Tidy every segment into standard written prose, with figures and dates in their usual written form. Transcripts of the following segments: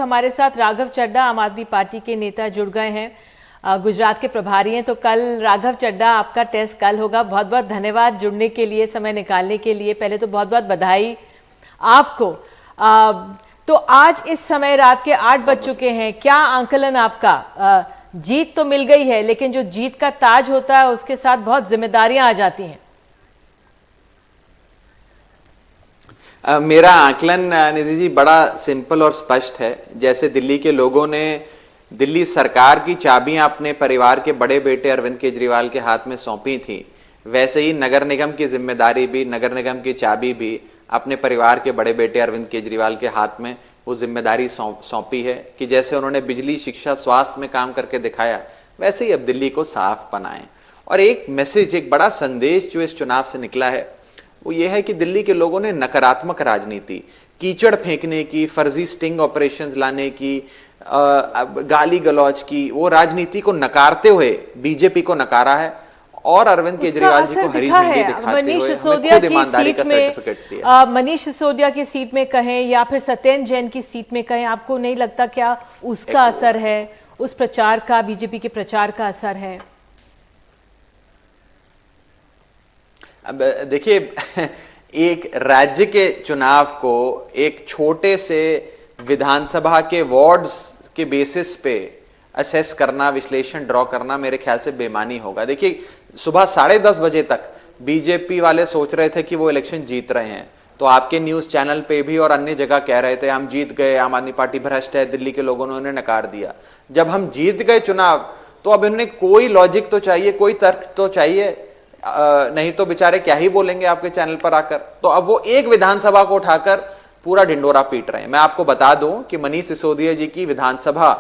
राजीव, हमारे साथ राघव चड्ढा आम आदमी पार्टी के नेता जुड़ गए हैं, गुजरात के प्रभारी हैं। तो कल राघव चड्ढा, आपका टेस्ट कल होगा। बहुत बहुत धन्यवाद जुड़ने के लिए, समय निकालने के लिए। पहले तो बहुत बहुत बधाई आपको। तो आज इस समय रात के 8 बज चुके हैं, क्या आंकलन आपका? जीत तो मिल गई है, लेकिन जो जीत का ताज होता है उसके साथ बहुत जिम्मेदारियां आ जाती हैं। मेरा आकलन निधि जी बड़ा सिंपल और स्पष्ट है। जैसे दिल्ली के लोगों ने दिल्ली सरकार की चाबियां अपने परिवार के बड़े बेटे अरविंद केजरीवाल के हाथ में सौंपी थी, वैसे ही नगर निगम की जिम्मेदारी भी, नगर निगम की चाबी भी अपने परिवार के बड़े बेटे अरविंद केजरीवाल के हाथ में वो जिम्मेदारी सौंपी है कि जैसे उन्होंने बिजली, शिक्षा, स्वास्थ्य में काम करके दिखाया, वैसे ही अब दिल्ली को साफ बनाएं। और एक मैसेज, एक बड़ा संदेश जो इस चुनाव से निकला है वो ये है कि दिल्ली के लोगों ने नकारात्मक राजनीति, कीचड़ फेंकने की, फर्जी स्टिंग ऑपरेशंस लाने की, गाली गलौज की, वो राजनीति को नकारते हुए बीजेपी को नकारा है और अरविंद केजरीवाल जी को हरी झंडी दिखाते हुए खुद ईमानदारी का सर्टिफिकेट दिया। मनीष सिसोदिया की सीट में कहें या फिर सत्येंद्र जैन की सीट में कहें, आपको नहीं लगता क्या उसका असर है, उस प्रचार का, बीजेपी के प्रचार का असर है? अब देखिए, एक राज्य के चुनाव को एक छोटे से विधानसभा के वार्ड्स के बेसिस पे असेस करना, विश्लेषण ड्रॉ करना मेरे ख्याल से बेमानी होगा। देखिए, सुबह 10:30 बजे तक बीजेपी वाले सोच रहे थे कि वो इलेक्शन जीत रहे हैं, तो आपके न्यूज चैनल पे भी और अन्य जगह कह रहे थे हम जीत गए, आम आदमी पार्टी भ्रष्ट है, दिल्ली के लोगों ने उन्हें नकार दिया। जब हम जीत गए चुनाव, तो अब इन्हें कोई लॉजिक तो चाहिए, कोई तर्क तो चाहिए, नहीं तो बेचारे क्या ही बोलेंगे आपके चैनल पर आकर। तो अब वो एक विधानसभा को उठाकर पूरा ढिंडोरा पीट रहे हैं। मैं आपको बता दूं कि मनीष सिसोदिया जी की विधानसभा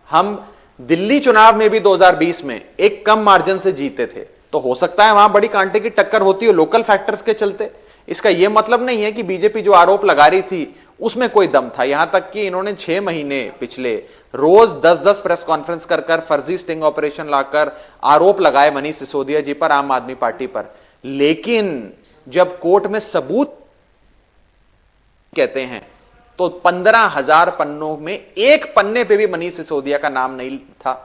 हम दिल्ली चुनाव में भी 2020 में एक कम मार्जिन से जीते थे, तो हो सकता है वहां बड़ी कांटे की टक्कर होती है लोकल फैक्टर्स के चलते। इसका यह मतलब नहीं है कि बीजेपी जो आरोप लगा रही थी उसमें कोई दम था। यहां तक कि इन्होंने 6 महीने पिछले रोज 10-10 प्रेस कॉन्फ्रेंस कर फर्जी स्टिंग ऑपरेशन लाकर आरोप लगाए मनीष सिसोदिया जी पर, आम आदमी पार्टी पर। लेकिन जब कोर्ट में सबूत कहते हैं तो 15,000 पन्नों में एक पन्ने पे भी मनीष सिसोदिया का नाम नहीं था।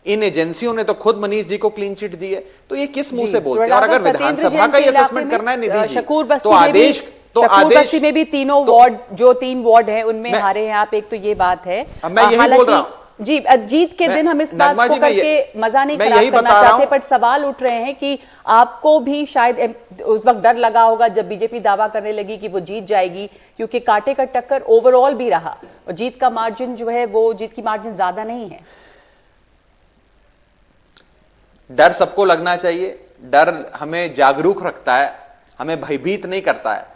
इन एजेंसियों ने तो खुद मनीष जी को क्लीन चिट दी है, तो ये किस मुंह से बोलते हैं? और अगर विधानसभा का ये असेसमेंट करना है निधि जी, तो आदेश में भी तीनों वार्ड, जो 3 वार्ड है उनमें हारे हैं आप, एक तो ये बात है। मैं यही बोल रहा हूं जी, जीत के दिन हम इस बात को करके मजा नहीं खराब करना चाहते, पर सवाल उठ रहे हैं कि आपको भी शायद उस वक्त डर लगा होगा जब बीजेपी दावा करने लगी कि वो जीत जाएगी, क्योंकि कांटे का टक्कर ओवरऑल भी रहा और जीत का मार्जिन जो है वो, जीत की मार्जिन ज्यादा नहीं है। डर सबको लगना चाहिए, डर हमें जागरूक रखता है, हमें भयभीत नहीं करता है।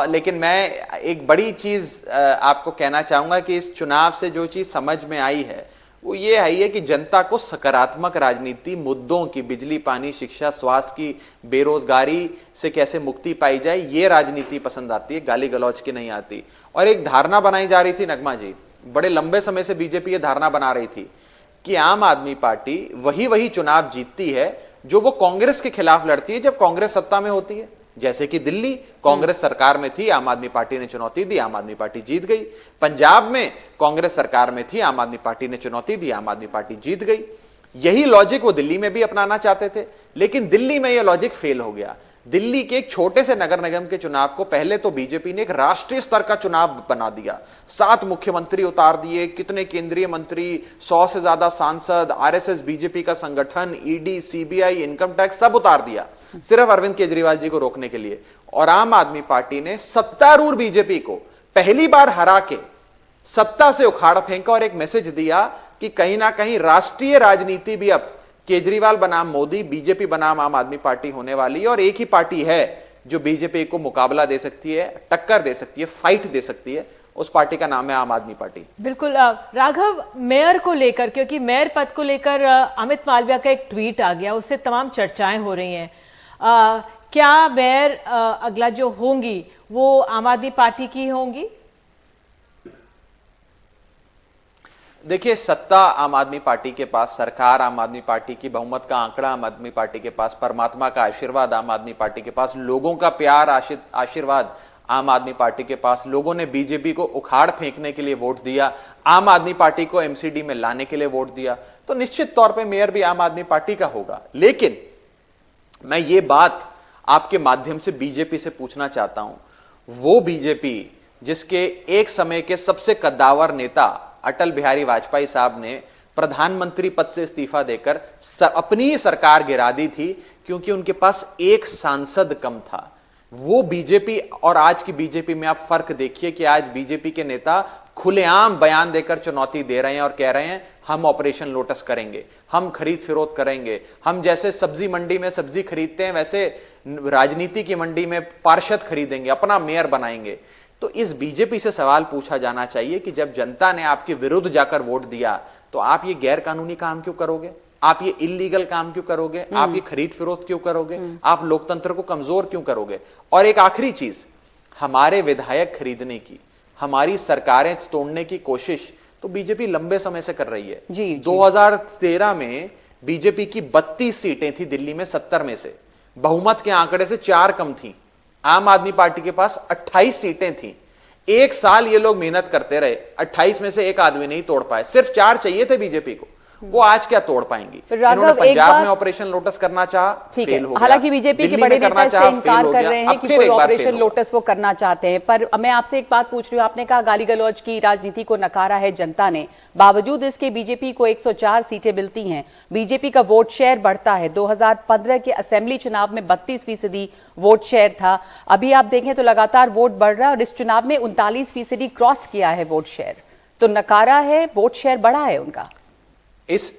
लेकिन मैं एक बड़ी चीज आपको कहना चाहूंगा कि इस चुनाव से जो चीज समझ में आई है वो ये है कि जनता को सकारात्मक राजनीति, मुद्दों की, बिजली, पानी, शिक्षा, स्वास्थ्य की, बेरोजगारी से कैसे मुक्ति पाई जाए, ये राजनीति पसंद आती है, गाली गलौज की नहीं आती। और एक धारणा बनाई जा रही थी नगमा जी, बड़े लंबे समय से बीजेपी ये धारणा बना रही थी कि आम आदमी पार्टी वही चुनाव जीतती है जो वो कांग्रेस के खिलाफ लड़ती है जब कांग्रेस सत्ता में होती है। जैसे कि दिल्ली कांग्रेस सरकार में थी, आम आदमी पार्टी ने चुनौती दी, आम आदमी पार्टी जीत गई। पंजाब में कांग्रेस सरकार में थी, आम आदमी पार्टी ने चुनौती दी, आम आदमी पार्टी जीत गई। यही लॉजिक वो दिल्ली में भी अपनाना चाहते थे, लेकिन दिल्ली में यह लॉजिक फेल हो गया। दिल्ली के एक छोटे से नगर निगम के चुनाव को पहले तो बीजेपी ने एक राष्ट्रीय स्तर का चुनाव बना दिया। 7 मुख्यमंत्री उतार दिए, कितने केंद्रीय मंत्री, 100 से ज्यादा सांसद, आरएसएस बीजेपी का संगठन, ईडी, सीबीआई, इनकम टैक्स सब उतार दिया सिर्फ अरविंद केजरीवाल जी को रोकने के लिए। और आम आदमी पार्टी ने सत्तारूढ़ बीजेपी को पहली बार हरा के सत्ता से उखाड़ फेंका और एक मैसेज दिया कि कहीं ना कहीं राष्ट्रीय राजनीति भी अब केजरीवाल बनाम मोदी, बीजेपी बनाम आम आदमी पार्टी होने वाली है। और एक ही पार्टी है जो बीजेपी को मुकाबला दे सकती है, टक्कर दे सकती है, फाइट दे सकती है, उस पार्टी का नाम है आम आदमी पार्टी। बिल्कुल। राघव, मेयर को लेकर, क्योंकि मेयर पद को लेकर अमित मालविया का एक ट्वीट आ गया, उससे तमाम चर्चाएं हो रही हैं। क्या मेयर अगला जो होंगी वो आम आदमी पार्टी की होंगी? देखिए, सत्ता आम आदमी पार्टी के पास, सरकार आम आदमी पार्टी की, बहुमत का आंकड़ा आम आदमी पार्टी के पास, परमात्मा का आशीर्वाद आम आदमी पार्टी के पास, लोगों का प्यार, आशीर्वाद आम आदमी पार्टी के पास, लोगों ने बीजेपी को उखाड़ फेंकने के लिए वोट दिया, आम आदमी पार्टी को एमसीडी में लाने के लिए वोट दिया, तो निश्चित तौर पे मेयर भी आम आदमी पार्टी का होगा। लेकिन मैं ये बात आपके माध्यम से बीजेपी से पूछना चाहता हूं, वो बीजेपी जिसके एक समय के सबसे कद्दावर नेता अटल बिहारी वाजपेयी साहब ने प्रधानमंत्री पद से इस्तीफा देकर अपनी ही सरकार गिरा दी थी क्योंकि उनके पास एक सांसद कम था, वो बीजेपी और आज की बीजेपी में आप फर्क देखिए कि आज बीजेपी के नेता खुलेआम बयान देकर चुनौती दे रहे हैं और कह रहे हैं हम ऑपरेशन लोटस करेंगे, हम खरीद फिरोख्त करेंगे, हम जैसे सब्जी मंडी में सब्जी खरीदते हैं वैसे राजनीति की मंडी में पार्षद खरीदेंगे, अपना मेयर बनाएंगे। तो इस बीजेपी से सवाल पूछा जाना चाहिए कि जब जनता ने आपके विरुद्ध जाकर वोट दिया तो आप ये गैर कानूनी काम क्यों करोगे, आप ये इलीगल काम क्यों करोगे, आप ये खरीद फिरोख्त क्यों करोगे, आप लोकतंत्र को कमजोर क्यों करोगे। और एक आखिरी चीज, हमारे विधायक खरीदने की, हमारी सरकारें तोड़ने की कोशिश तो बीजेपी लंबे समय से कर रही है। 2013 में बीजेपी की 32 सीटें थी दिल्ली में 70 में से, बहुमत के आंकड़े से 4 कम थी। आम आदमी पार्टी के पास 28 सीटें थी। एक साल ये लोग मेहनत करते रहे, 28 में से एक आदमी नहीं तोड़ पाए, सिर्फ 4 चाहिए थे बीजेपी को, वो आज क्या तोड़ पाएंगी। इन्होंने पंजाब में ऑपरेशन लोटस करना चाहा, फेल हो गया। हालांकि बीजेपी के बड़े नेता इससे इनकार कर रहे हैं कि कोई ऑपरेशन लोटस वो करना चाहते हैं। पर मैं आपसे एक बात पूछ रही हूँ, आपने कहा गाली गलौज की राजनीति को नकारा है जनता ने, बावजूद इसके बीजेपी को 104 सीटें मिलती हैं, बीजेपी का वोट शेयर बढ़ता है। 2015 के असेंबली चुनाव में 32% वोट शेयर था, अभी आप देखें तो लगातार वोट बढ़ रहा है और इस चुनाव में 39% क्रॉस किया है वोट शेयर। तो नकारा है, वोट शेयर बढ़ा है उनका। इस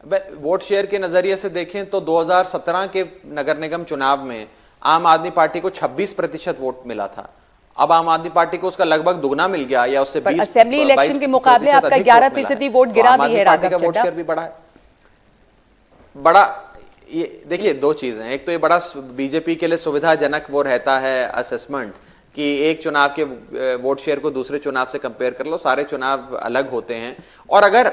वोट शेयर के नजरिए से देखें तो 2017 के नगर निगम चुनाव में आम आदमी पार्टी को 26% वोट मिला था, अब आम आदमी पार्टी को उसका लगभग दुगना मिल गया या उससे 20 असेंबली इलेक्शन के मुकाबले आपका 11% वोट गिरा भी है। पार्टी का वोट शेयर भी बढ़ा है। बड़ा ये देखिए, दो चीजें, एक तो ये बड़ा बीजेपी के लिए सुविधाजनक वो रहता है असेसमेंट कि एक चुनाव के वोट शेयर को दूसरे चुनाव से कंपेयर कर लो, सारे चुनाव अलग होते हैं। और अगर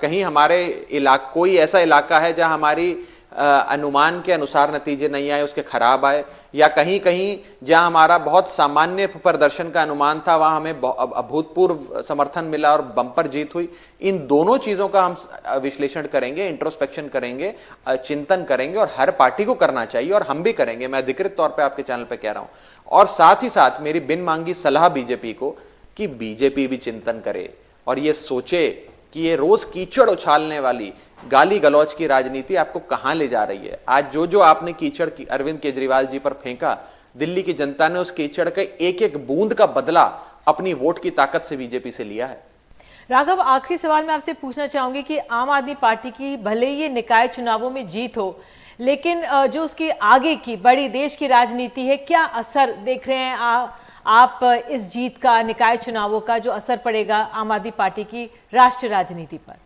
कहीं हमारे कोई ऐसा इलाका है जहां हमारी अनुमान के अनुसार नतीजे नहीं आए, उसके खराब आए, या कहीं कहीं जहां हमारा बहुत सामान्य प्रदर्शन का अनुमान था वहां हमें अभूतपूर्व समर्थन मिला और बम्पर जीत हुई, इन दोनों चीजों का हम विश्लेषण करेंगे, इंट्रोस्पेक्शन करेंगे, चिंतन करेंगे और हर पार्टी को करना चाहिए और हम भी करेंगे। मैं अधिकृत तौर पे आपके चैनल पे कह रहा हूं। और साथ ही साथ मेरी बिन मांगी सलाह बीजेपी को कि बीजेपी भी चिंतन करे और ये सोचे कि ये रोज कीचड़ उछालने वाली गाली गलौज की राजनीति आपको कहां ले जा रही है। आज जो आपने कीचड़ की अरविंद केजरीवाल जी पर फेंका, दिल्ली की जनता ने उस कीचड़ के एक एक बूंद का बदला अपनी वोट की ताकत से बीजेपी से लिया है। राघव, आखिरी सवाल मैं आपसे पूछना चाहूंगी कि आम आदमी पार्टी की भले ही ये निकाय चुनावों में जीत हो, लेकिन जो उसकी आगे की बड़ी देश की राजनीति है, क्या असर देख रहे हैं आप इस जीत का, निकाय चुनावों का जो असर पड़ेगा आम आदमी पार्टी की राष्ट्रीय राजनीति पर?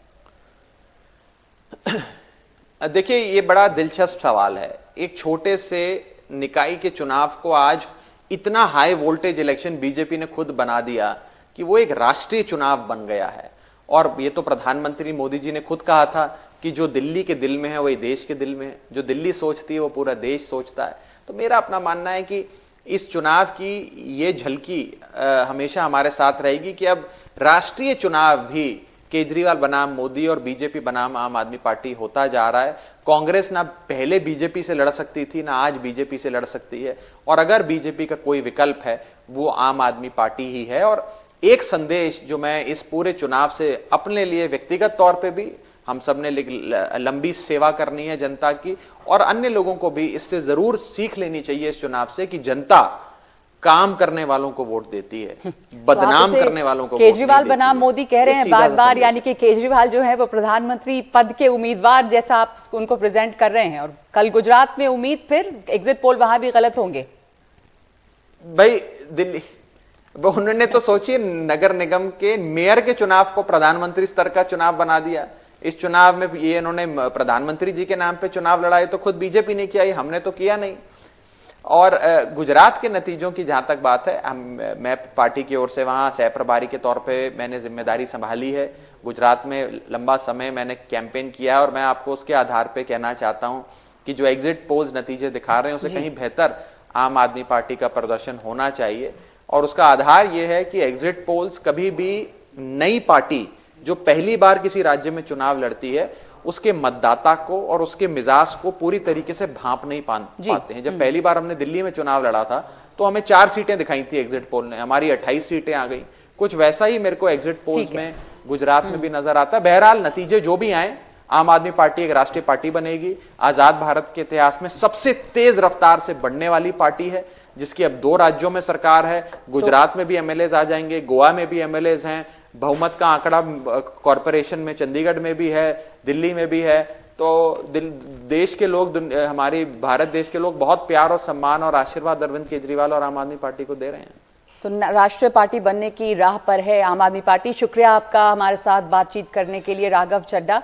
देखिए, ये बड़ा दिलचस्प सवाल है। एक छोटे से निकाय के चुनाव को आज इतना हाई वोल्टेज इलेक्शन बीजेपी ने खुद बना दिया कि वो एक राष्ट्रीय चुनाव बन गया है। और ये तो प्रधानमंत्री मोदी जी ने खुद कहा था कि जो दिल्ली के दिल में है वही देश के दिल में है, जो दिल्ली सोचती है वो पूरा देश सोचता है। तो मेरा अपना मानना है कि इस चुनाव की ये झलकी हमेशा हमारे साथ रहेगी कि अब राष्ट्रीय चुनाव भी केजरीवाल बनाम मोदी और बीजेपी बनाम आम आदमी पार्टी होता जा रहा है। कांग्रेस ना पहले बीजेपी से लड़ सकती थी, ना आज बीजेपी से लड़ सकती है, और अगर बीजेपी का कोई विकल्प है वो आम आदमी पार्टी ही है। और एक संदेश जो मैं इस पूरे चुनाव से अपने लिए व्यक्तिगत तौर पे भी, हम सब ने लंबी सेवा करनी है जनता की, और अन्य लोगों को भी इससे जरूर सीख लेनी चाहिए इस चुनाव से कि जनता काम करने वालों को वोट देती है, बदनाम करने वालों को। केजरीवाल बनाम मोदी कह रहे हैं बार बार, यानी कि केजरीवाल जो है वो प्रधानमंत्री पद के उम्मीदवार जैसा आप उनको प्रेजेंट कर रहे हैं, और कल गुजरात में उम्मीद, फिर एग्जिट पोल वहां भी गलत होंगे। भाई दिल्ली वो उन्होंने तो सोचिए नगर निगम के मेयर के चुनाव को प्रधानमंत्री स्तर का चुनाव बना दिया। इस चुनाव में ये इन्होंने प्रधानमंत्री जी के नाम पे चुनाव लड़ाए तो खुद बीजेपी ने किया, हमने तो किया नहीं। और गुजरात के नतीजों की जहां तक बात है, मैं पार्टी की ओर से वहां सह प्रभारी के तौर पे मैंने जिम्मेदारी संभाली है। गुजरात में लंबा समय मैंने कैंपेन किया है और मैं आपको उसके आधार पे कहना चाहता हूं कि जो एग्जिट पोल्स नतीजे दिखा रहे हैं उसे कहीं बेहतर आम आदमी पार्टी का प्रदर्शन होना चाहिए। और उसका आधार यह है कि एग्जिट पोल्स कभी भी नई पार्टी जो पहली बार किसी राज्य में चुनाव लड़ती है उसके मतदाता को और उसके मिजाज को पूरी तरीके से भांप नहीं पाते हैं। जब पहली बार हमने दिल्ली में चुनाव लड़ा था तो हमें 4 सीटें दिखाई थी एग्जिट पोल ने, हमारी 28 सीटें आ गई। कुछ वैसा ही मेरे को एग्जिट पोल्स में गुजरात में भी नजर आता है। बहरहाल नतीजे जो भी आए, आम आदमी पार्टी एक राष्ट्रीय पार्टी बनेगी, आजाद भारत के इतिहास में सबसे तेज रफ्तार से बढ़ने वाली पार्टी है, जिसकी अब 2 राज्यों में सरकार है। गुजरात में भी एमएलए आ जाएंगे, गोवा में भी एमएलए हैं, बहुमत का आंकड़ा कॉरपोरेशन में चंडीगढ़ में भी है, दिल्ली में भी है। तो देश के लोग, हमारी भारत देश के लोग बहुत प्यार और सम्मान और आशीर्वाद अरविंद केजरीवाल और आम आदमी पार्टी को दे रहे हैं। तो राष्ट्रीय पार्टी बनने की राह पर है आम आदमी पार्टी। शुक्रिया आपका हमारे साथ बातचीत करने के लिए राघव चड्ढा।